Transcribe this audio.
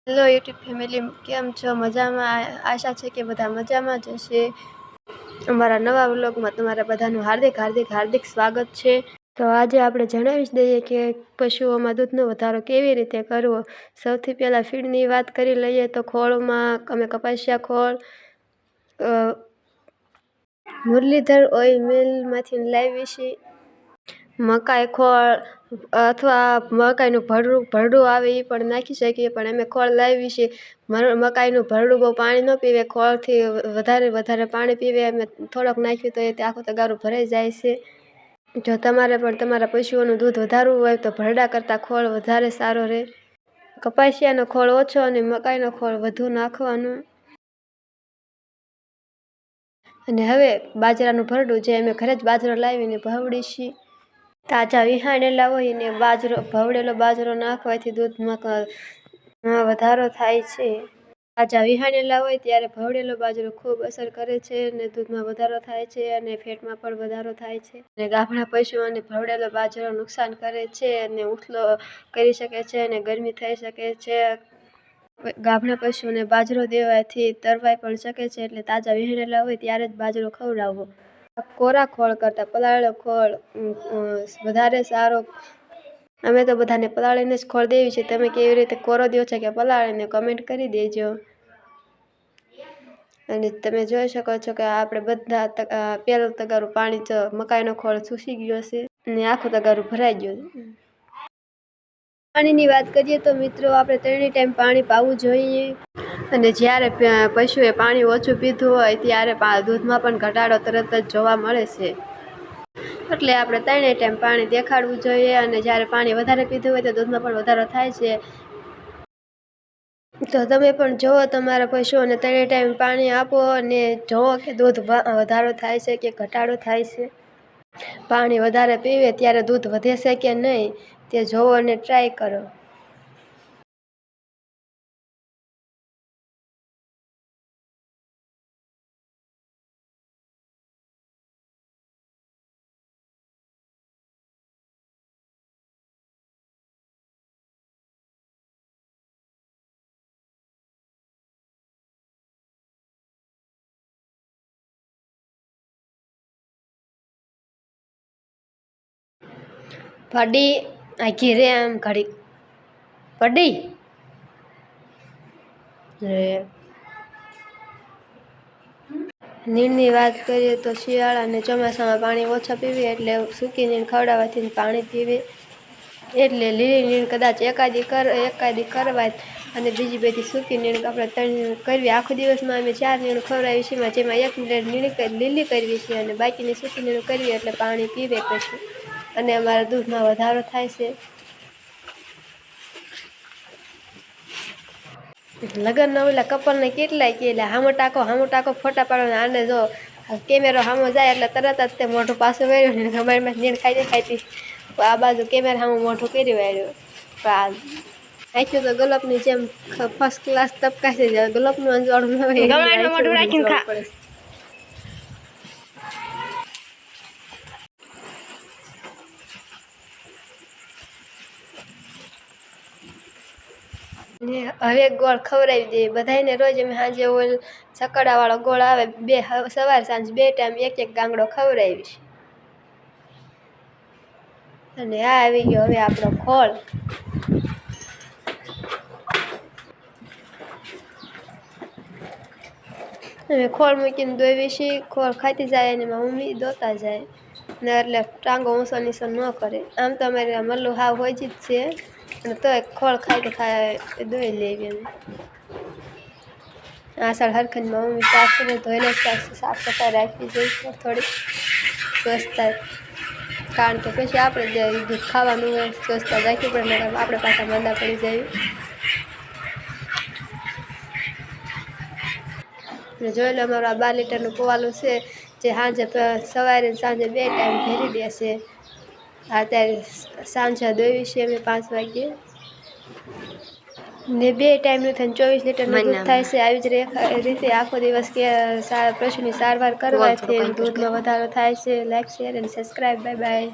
Hello YouTube family, કેમ છો? મજામાં? આશા છે કે બધા મજામાં જ હશે. અમારા નવા વ્લોગમાં તમારા બધાનું હાર્દિક સ્વાગત છે. તો આજે આપણે જણાવી દઈએ કે પશુઓમાં દૂધનો વધારો કેવી રીતે કરવો. સૌથી પહેલાં ફીડની વાત કરી લઈએ તો ખોળમાં અમે કપાસિયા ખોળ મુરલીધર ઓઇલ મિલમાંથી લાવી છીએ. મકાઈ ખોળ અથવા મકાઈનું ભરડું આવે એ પણ નાખી શકીએ, પણ અમે ખોળ લાવી છીએ. મકાઈનું ભરડું બહુ પાણી ન પીવે, ખોળથી વધારે પાણી પીવે. અમે થોડોક નાખ્યું તો એ આખું તગારું ભરાઈ જાય છે. જો તમારે પણ તમારા પશુઓનું દૂધ વધારવું હોય તો ભરડા કરતાં ખોળ વધારે સારો રહે. કપાસિયાનો ખોળ ઓછો અને મકાઈનો ખોળ વધુ નાખવાનું. અને હવે બાજરાનું ભરડું, જે અમે ઘરે જ બાજરો લાવીને ભવડી છીએ. તાજા વિહાણેલા હોય ને ભવડેલો બાજરો નાખવાથી દૂધમાં વધારો થાય છે. તાજા વિહાણેલા હોય ત્યારે ભવડેલો બાજરો ખૂબ અસર કરે છે અને દૂધમાં વધારો થાય છે અને ફેટમાં પણ વધારો થાય છે. અને ગાભણા પશુઓને ભવડેલો બાજરો નુકસાન કરે છે અને ઉથલો કરી શકે છે અને ગરમી થઈ શકે છે. ગાભણા પશુઓને બાજરો દેવાથી તરવાઈ પણ શકે છે, એટલે તાજા વિહાણેલા હોય ત્યારે જ બાજરો ખવડાવવો. કોરા ખોળ કરતાં પલાળેલો ખોળ વધારે સારો. અમે તો બધાને પલાળીને જ ખોળ દેવી છે. તમે કેવી રીતે કોરો દો છો કે પલાળીને કમેન્ટ કરી દેજો. અને તમે જોઈ શકો છો કે આપણે બધા પહેલું તગારું પાણી મકાઈનો ખોળ ચૂસી ગયો છે અને આખું તગારું ભરાઈ ગયું. પાણીની વાત કરીએ તો મિત્રો, આપણે 3 ટાઈમ પાણી પાવું જોઈએ. અને જ્યારે પશુએ પાણી ઓછું પીધું હોય ત્યારે દૂધમાં પણ ઘટાડો તરત જ જોવા મળે છે. એટલે આપણે 3 ટાઈમ પાણી દેખાડવું જોઈએ. અને જ્યારે પાણી વધારે પીધું હોય તો દૂધમાં પણ વધારો થાય છે. તો તમે પણ જુઓ, તમારા પશુઓને 3 ટાઈમ પાણી આપો અને જુઓ કે દૂધ વધારો થાય છે કે ઘટાડો થાય છે. પાણી વધારે પીવે ત્યારે દૂધ વધે છે કે નહીં તે જોવો અને ટ્રાય કરો. પડી આ ઘીરે આમ ઘડી પડી નીણની વાત કરીએ તો શિયાળા અને ચોમાસામાં પાણી ઓછા પીવે, એટલે સૂકી નીણ ખવડાવવાથી પાણી પીવે. એટલે લીલી નીણ કદાચ એકાદી કરવાય અને બીજી બધી સૂકી નીણ આપણે 3 નીણ કરવી. આખો દિવસમાં અમે 4 નીણ ખવડાવી છીએ, જેમાં 1 નીણ લીલી કરવી છે અને બાકીની સૂકી નીણ કરવી, એટલે પાણી પીવે પછી અને અમારા દૂધમાં વધારો થાય છે. લગ્નના ઓલા કપલને કેટલાય કે હામો ટાકો ફોટા પાડવાના. આને જો કેમેરો સામો જાય એટલે તરત જ તે મોઢું પાછું વેર્યું ને અમારીમાં નીણ ખાઈ આ બાજુ કેમેરા સામું મોઢું કર્યું વાળ્યું. આખું તો ગલપની જેમ ફર્સ્ટ ક્લાસ તપકાઈ છે. ગલપનું અંજવાળું ન હોય. હવે ગોળ ખવડાવી દઈએ બધાને. રોજ અમે સાંજે સકડાવાળો ગોળ આવે, સવાર સાંજ 2 ટાઈમ 1 ગાંગડો ખવડાવીશ. અને આ આવી ગયો હવે આપણો ખોળ. અમે ખોળ મૂકીને દોઈએ છીએ. ખોળ ખાતી જાય અને એમાં મમ્મી દોતા જાય ને, એટલે ટાંગો ઊંચો નીચો ન કરે. આમ તો અમારે મલ્લું હાવ હોય જ છે, અને તોય ખોળ ખાય દોઈ લેવી. આષાઢ હરખનમાં મમ્મી સાફ કરીને ધોઈને સાફ સફાઈ રાખવી જોઈએ થોડીક સ્વચ્છતા, કારણ કે પછી આપણે દૂધ ખાવાનું હોય, સ્વચ્છતા રાખવી પડે, આપણે પાછા માંદા પડી જાય. જોઈ લો, અમારું આ 12 લીટરનું પોવાલું છે, જે સવારે સાંજે 2 ટાઈમ ભરી દેશે. અત્યારે સાંજે દોઈએ છીએ અમે 5 વાગ્યે ને 2 ટાઈમનું થઈને 24 લીટરનું દૂધ થાય છે. આવી જ રીતે આખો દિવસ પશુની સારવાર કરવાથી દૂધમાં વધારો થાય છે. લાઈક, શેર અને સબસ્ક્રાઈબ. Bye bye.